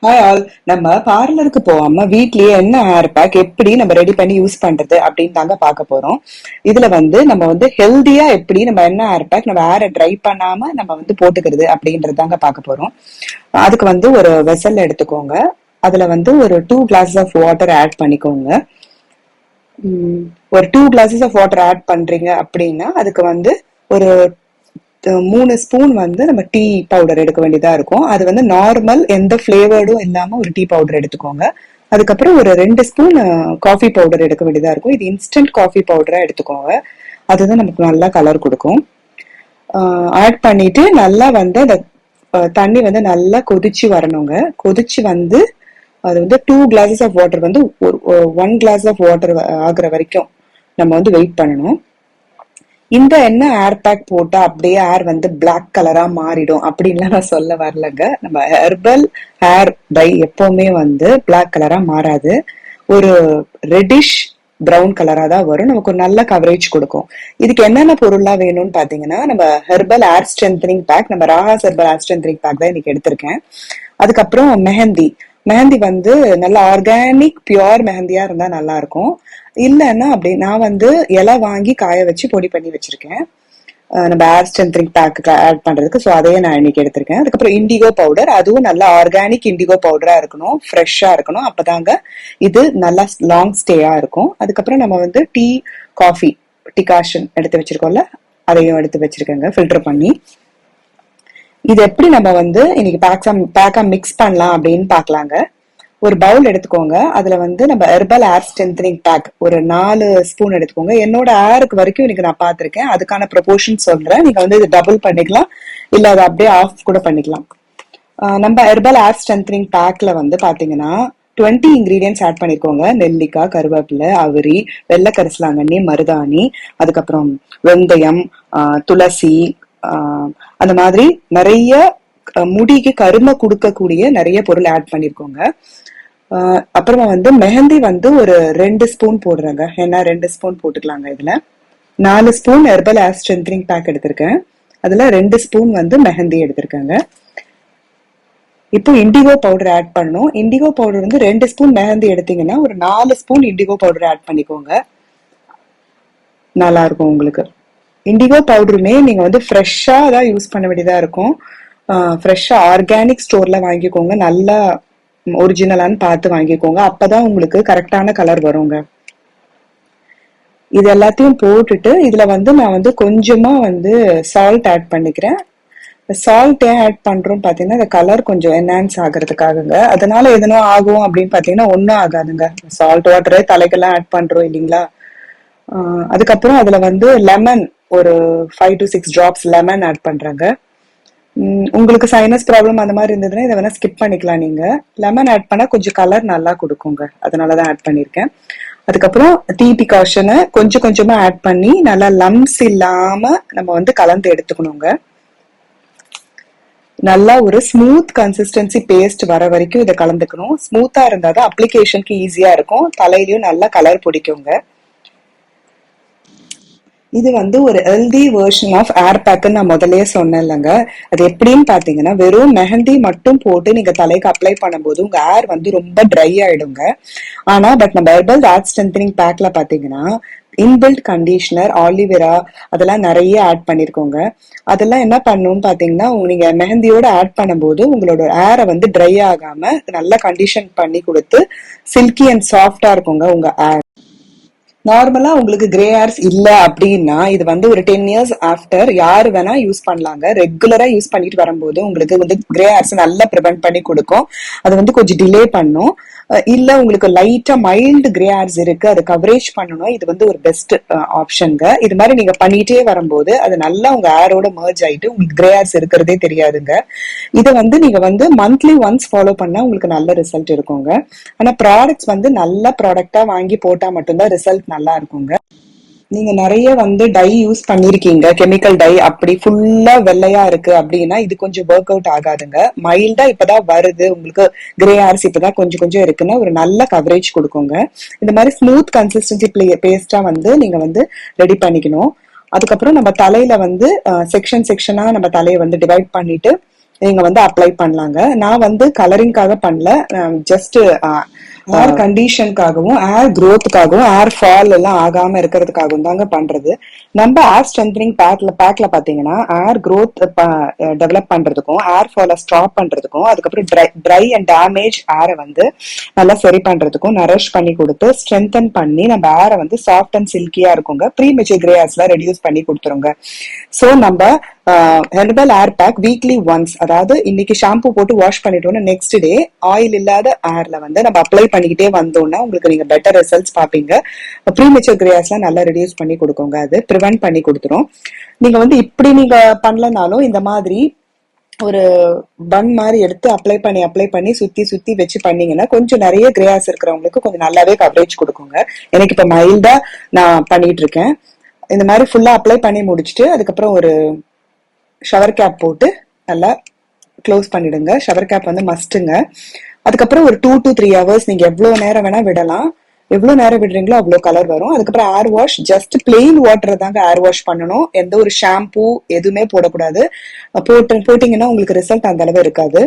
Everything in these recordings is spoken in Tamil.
Hi all. நம்ம பார்லருக்கு போகாம வீட்லயே என்ன ஹேர் பேக் எப்படி நம்ம ரெடி பண்ணி யூஸ் பண்றது அப்படின்னு தாங்க பார்க்க போறோம். இதுல வந்து நம்ம வந்து ஹெல்தியா எப்படி நம்ம என்ன ஹேர் பேக் நம்ம ஹேரை ட்ரை பண்ணாம நம்ம வந்து போட்டுக்கிறது அப்படின்றது தாங்க பார்க்க போறோம். அதுக்கு வந்து ஒரு வெசல் எடுத்துக்கோங்க. அதுல வந்து ஒரு 2 glasses ஆஃப் வாட்டர் ஆட் பண்ணிக்கோங்க. ஒரு 2 glasses ஆஃப் வாட்டர் ஆட் பண்றீங்க அப்படின்னா அதுக்கு வந்து ஒரு 3 ஸ்பூன் வந்து நம்ம டீ பவுடர் எடுக்க வேண்டியதா இருக்கும். அது வந்து நார்மல் எந்த ஃபிளேவர்டும் இல்லாம ஒரு டீ பவுடர் எடுத்துக்கோங்க. அதுக்கப்புறம் ஒரு 2 ஸ்பூன் காஃபி பவுடர் எடுக்க வேண்டியதா இருக்கும். இது இன்ஸ்டன்ட் காஃபி பவுடரா எடுத்துக்கோங்க. அதுதான் நமக்கு நல்லா கலர் கொடுக்கும். ஆட் பண்ணிட்டு நல்லா வந்து அந்த தண்ணி வந்து நல்லா கொதிச்சு வரணுங்க. கொதிச்சு வந்து அது வந்து 2 glasses ஆஃப் வாட்டர் வந்து ஒரு 1 glass ஆஃப் வாட்டர் ஆகுற வரைக்கும் நம்ம வந்து வெயிட் பண்ணணும். இந்த எண்ணெய் ஏர் பேக் போட்டா அப்படியே ஏர் வந்து பிளாக் கலரா மாறிடும் அப்படின்லாம் நான் சொல்ல வரலங்க. நம்ம ஹெர்பல் ஹேர் டை எப்பவுமே வந்து பிளாக் கலரா மாறாது. ஒரு ரெட்டிஷ் பிரவுன் கலரா தான் வரும். நமக்கு ஒரு நல்ல கவரேஜ் கொடுக்கும். இதுக்கு என்னென்ன பொருள்லாம் வேணும்னு பாத்தீங்கன்னா, நம்ம ஹெர்பல் ஏர் ஸ்ட்ரென்தனிங் பேக், நம்ம ராகாஸ் ஹெர்பல் ஏர் ஸ்ட்ரென்தனிங் பேக் தான் இன்னைக்கு எடுத்திருக்கேன். அதுக்கப்புறம் மெஹந்தி. மெஹந்தி வந்து நல்ல ஆர்கானிக் பியோர் மெஹந்தியா இருந்தா நல்லா இருக்கும். இல்லைன்னா அப்படி நான் வந்து இலை வாங்கி காய வச்சு பொடி பண்ணி வச்சிருக்கேன். நம்ம ஏர் ஸ்ட்ரென்தனிங் பேக்கு ஆட் பண்றதுக்கு. ஸோ அதையே நான் இன்னைக்கு எடுத்திருக்கேன். அதுக்கப்புறம் இண்டிகோ பவுடர், அதுவும் நல்லா ஆர்கானிக் இண்டிகோ பவுடரா இருக்கணும், ஃப்ரெஷ்ஷா இருக்கணும். அப்பதாங்க இது நல்லா லாங் ஸ்டேயா இருக்கும். அதுக்கப்புறம் நம்ம வந்து டீ காஃபி டிகாஷன் எடுத்து வச்சிருக்கோம்ல, அதையும் எடுத்து வச்சிருக்கேங்க ஃபில்டர் பண்ணி. இது எப்படி நம்ம வந்து இன்னைக்கு பேக்கா மிக்ஸ் பண்ணலாம் அப்படின்னு பாக்கலாங்க. ஒரு பவுல் எடுத்துக்கோங்க. அதுல வந்து நம்ம ஹெர்பல் ஏர் ஸ்ட்ரென்தனிங் பேக் ஒரு 4 ஸ்பூன் எடுத்துக்கோங்க. என்னோட ஏருக்கு வரைக்கும் இன்னைக்கு நான் பாத்திருக்கேன். அதுக்கான ப்ரொபோர்ஷன் சொல்றேன். நீங்க வந்து இது டபுள் பண்ணிக்கலாம், இல்ல அதை அப்படியே ஆஃப் கூட பண்ணிக்கலாம். நம்ம ஹெர்பல் ஏர் ஸ்ட்ரென்தனிங் பேக்ல வந்து பாத்தீங்கன்னா 20 இன்கிரீடியன்ஸ் ஆட் பண்ணிருக்கோங்க. நெல்லிக்காய், கருவேப்பிலை, அவுரி, வெள்ளை கரிசலாங்கண்ணி, மருதாணி, அதுக்கப்புறம் வெந்தயம், துளசி, அந்த மாதிரி நிறைய முடிக்கு கருமை கொடுக்கக்கூடிய நிறைய பொருள் ஆட் பண்ணிருக்கோங்க. அப்புறமா வந்து மெஹந்தி வந்து ஒரு 2 ஸ்பூன் போடுறேங்க. ஏன்னா 2 ஸ்பூன் போட்டுக்கலாங்க. இதுல 4 ஸ்பூன் ஹெர்பல் ஏர் ஸ்ட்ரென்தனிங் பேக் எடுத்திருக்கேன். அதுல 2 ஸ்பூன் வந்து மெஹந்தி எடுத்திருக்கேங்க. இப்போ இண்டிகோ பவுடர் ஆட் பண்ணணும். இண்டிகோ பவுடர் வந்து 2 ஸ்பூன் மெஹந்தி எடுத்தீங்கன்னா ஒரு 4 ஸ்பூன் இண்டிகோ பவுடர் ஆட் பண்ணிக்கோங்க. நல்லா இருக்கும் உங்களுக்கு. இண்டிகோ பவுடருமே நீங்க வந்து ஃப்ரெஷ்ஷா தான் யூஸ் பண்ண வேண்டியதா இருக்கும். ஃப்ரெஷ்ஷா ஆர்கானிக் ஸ்டோர்ல வாங்கிக்கோங்க. நல்லா ஒரிஜினலான்னு பார்த்து வாங்கிக்கோங்க. அப்பதான் உங்களுக்கு கரெக்டான கலர் வருங்க. இது எல்லாத்தையும் போட்டுட்டு இதுல வந்து நான் வந்து கொஞ்சமா வந்து சால்ட் ஆட் பண்ணிக்கிறேன். சால்ட் ஏன் ஆட் பண்றோம் பாத்தீங்கன்னா, இந்த கலர் கொஞ்சம் என்ஹான்ஸ் ஆகுறதுக்காகங்க. அதனால எதனா ஆகும் அப்படின்னு பாத்தீங்கன்னா ஒன்னும் ஆகாதுங்க. சால்ட் வாட்டரே தலைக்கெல்லாம் ஆட் பண்றோம் இல்லைங்களா. அதுக்கப்புறம் அதுல வந்து லெமன் ஒரு 5 to 6 drops லெமன் ஆட் பண்றாங்க. உங்களுக்கு சைனஸ் ப்ராப்ளம் அந்த மாதிரி இருந்ததுன்னா இதை வேணா ஸ்கிப் பண்ணிக்கலாம். நீங்க லெமன் ஆட் பண்ணா கொஞ்சம் கலர் நல்லா கொடுக்குங்க. அதனாலதான் ஆட் பண்ணிருக்கேன். அதுக்கப்புறம் டீ டிகாஷனை கொஞ்சம் கொஞ்சமா ஆட் பண்ணி நல்லா லம்ஸ் இல்லாம நம்ம வந்து கலந்து எடுத்துக்கணுங்க. நல்லா ஒரு ஸ்மூத் கன்சிஸ்டன்சி பேஸ்ட் வர வரைக்கும் இதை கலந்துக்கணும். ஸ்மூத்தா இருந்தாதான் அப்ளிகேஷனுக்கு ஈஸியா இருக்கும். தலையிலயும் நல்லா கலர் பிடிக்குங்க. இது வந்து ஒரு ஹெல்தி வெர்ஷன் ஆஃப் ஏர் பேக்குன்னு நான் முதல்லயே சொன்னேன் இல்லைங்க. அது எப்படின்னு பாத்தீங்கன்னா, வெறும் மெஹந்தி மட்டும் போட்டு நீங்க தலைக்கு அப்ளை பண்ணும்போது உங்க ஏர் வந்து ரொம்ப ட்ரை ஆயிடுங்க. ஆனா நம்ம ஹெர்பல் ஏர் ஸ்ட்ரென்தனிங் பேக்ல பாத்தீங்கன்னா இன்பில்ட் கண்டிஷனர், ஆலிவேரா அதெல்லாம் நிறைய ஆட் பண்ணிருக்கோங்க. அதெல்லாம் என்ன பண்ணும் பாத்தீங்கன்னா, நீங்க மெஹந்தியோட ஆட் பண்ணும்போது உங்களோட ஏரை வந்து ட்ரை ஆகாம நல்லா கண்டிஷன் பண்ணி கொடுத்து சில்கி அண்ட் சாஃப்டா இருக்குங்க உங்க ஏர். நார்மலா உங்களுக்கு கிரே ஹேர்ஸ் இல்ல அப்படின்னா இது வந்து ஒரு 10 years ஆஃப்டர் யாரு வேணா யூஸ் பண்ணலாங்க. ரெகுலரா யூஸ் பண்ணிட்டு வரும்போது உங்களுக்கு வந்து கிரே ஹேர்ஸ் நல்லா ப்ரிவென்ட் பண்ணி கொடுக்கும். அது வந்து கொஞ்சம் டிலே பண்ணும். இல்ல உங்களுக்கு லைட்டா மைல்டு கிரே ஹேர்ஸ் இருக்கு, அது கவரேஜ் பண்ணணும், இது வந்து ஒரு பெஸ்ட் ஆப்ஷனுங்க. இது மாதிரி நீங்க பண்ணிட்டே வரும்போது அது நல்லா உங்க ஹேரோட மர்ஜ் ஆயிட்டு உங்களுக்கு கிரே ஹேர்ஸ் இருக்கிறதே தெரியாதுங்க. இதை வந்து நீங்க வந்து மந்த்லி ஒன்ஸ் ஃபாலோ பண்ணா உங்களுக்கு நல்ல ரிசல்ட் இருக்குங்க. ஆனா ப்ராடக்ட்ஸ் வந்து நல்ல ப்ராடக்டா வாங்கி போட்டா மட்டும்தான் ரிசல்ட் நல்லா இருக்குங்க. நீங்க நிறைய வந்து டை யூஸ் பண்ணிருக்கீங்க, கெமிக்கல் டை, அப்படி ஃபுல்லா வெள்ளையா இருக்கு அப்படின்னா இது கொஞ்சம் ஒர்க் அவுட் ஆகாதுங்க. மைல்டா இப்பதான் வருது உங்களுக்கு கிரே ஹேர்ஸ், இப்பதான் கொஞ்சம் கொஞ்சம் இருக்குன்னா ஒரு நல்ல கவரேஜ் கொடுக்குங்க. இந்த மாதிரி ஸ்மூத் கன்சிஸ்டன்சி பேஸ்டா வந்து நீங்க வந்து ரெடி பண்ணிக்கணும். அதுக்கப்புறம் நம்ம தலையில வந்து செக்ஷனா நம்ம தலையை வந்து டிவைட் பண்ணிட்டு நீங்க வந்து அப்ளை பண்ணலாங்க. நான் வந்து கலரிங்காக பண்ணல, ஜஸ்ட் ஏர் கண்டிஷனுக்காகவும் ஏர் க்ரோத்துக்காகவும் ஏர் ஃபால் எல்லாம் ஆகாம இருக்கிறதுக்காகவும் தாங்க பண்றது. நம்ம ஏர் ஸ்ட்ரென்தனிங் பேக்ல பாத்தீங்கன்னா ஏர் க்ரோத் டெவலப் பண்றதுக்கும் ஏர் ஃபாலை ஸ்டாப் பண்றதுக்கும் அதுக்கப்புறம் ட்ரை அண்ட் டேமேஜ் ஏரை வந்து நல்லா சரி பண்றதுக்கும் நரிஷ் பண்ணி கொடுத்து ஸ்ட்ரென்தன் பண்ணி நம்ம ஏரை வந்து சாஃப்ட் அண்ட் சில்கியா இருக்குங்க. ப்ரீ மெச்சூர் கிரே ஹேர்ஸ்ல ரெடியூஸ் பண்ணி கொடுத்துருங்க. சோ நம்ம herbal air bag weekly once, அதாவது இன்னைக்கு ஷாம்பு போட்டு வாஷ் பண்ணிட்டோம்னா நெக்ஸ்ட் டே ஆயில் இல்லாத ஏர்ல வந்து நம்ம அப்ளை பண்ணிக்கிட்டே வந்தோம்னா உங்களுக்கு நீங்க பெட்டர் ரிசல்ட்ஸ் பாப்பீங்க. ப்ரீ மெச்சூர் கிரே ஹேர்ஸ்லாம் நல்லா ரெடியூஸ் பண்ணி கொடுக்குங்க, அது ப்ரிவென்ட் பண்ணி கொடுத்துரும். நீங்க வந்து இப்படி நீங்க பண்ணலனாலும் இந்த மாதிரி ஒரு பன் மாதிரி எடுத்து அப்ளை பண்ணி சுத்தி சுத்தி வச்சு பண்ணீங்கன்னா கொஞ்சம் நிறைய கிரே ஹேர்ஸ் இருக்கிறவங்களுக்கு கொஞ்சம் நல்லாவே கவரேஜ் கொடுக்குங்க. எனக்கு இப்ப மைல்டா நான் பண்ணிட்டு இருக்கேன். இந்த மாதிரி ஃபுல்லா அப்ளை பண்ணி முடிச்சுட்டு அதுக்கப்புறம் ஒரு ஷவர் கேப் போட்டு நல்லா க்ளோஸ் பண்ணிடுங்க. ஷவர் கேப் வந்து மஸ்ட்டுங்க. அதுக்கப்புறம் ஒரு 2 to 3 hours நீங்க எவ்வளவு நேரம் வேணா விடலாம். எவ்வளவு நேரம் விடுறீங்களோ அவ்வளவு கலர் வரும். அதுக்கப்புறம் ஏர் வாஷ், ஜஸ்ட் பிளெயின் வாட்டர் தாங்க ஏர் வாஷ் பண்ணணும். எந்த ஒரு ஷாம்பூ எதுவுமே போடக்கூடாது. போட்டீங்கன்னா உங்களுக்கு ரிசல்ட் அந்த அளவு இருக்காது.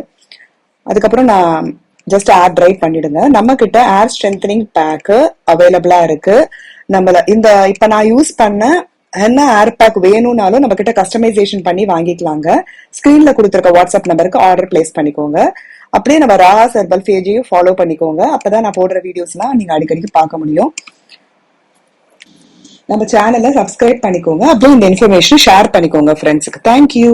அதுக்கப்புறம் நான் ஜஸ்ட் ஏர் ட்ரை பண்ணிடுங்க. நம்ம கிட்ட ஏர் ஸ்ட்ரென்தனிங் பேக்கு அவைலபிளா இருக்கு. நம்மள இந்த இப்ப நான் யூஸ் பண்ண என்ன ஏர் பேக் வேணும்னாலும் நம்ம கிட்ட கஸ்டமைசேஷன் பண்ணி வாங்கிக்கலாங்க. ஸ்கிரீன்ல கொடுத்துருக்க வாட்ஸ்அப் நம்பருக்கு ஆர்டர் பிளேஸ் பண்ணிக்கோங்க. அப்படியே நம்ம ராஸ் ஹெர்பல் பேஜையும் ஃபாலோ பண்ணிக்கோங்க. அப்பதான் நான் போடுற வீடியோஸ்லாம் நீங்க அடிக்கடிக்கு பார்க்க முடியும். நம்ம சேனலை சப்ஸ்கிரைப் பண்ணிக்கோங்க. அப்படியே இந்த இன்ஃபர்மேஷன் ஷேர் பண்ணிக்கோங்க ஃப்ரெண்ட்ஸுக்கு. தேங்க்யூ.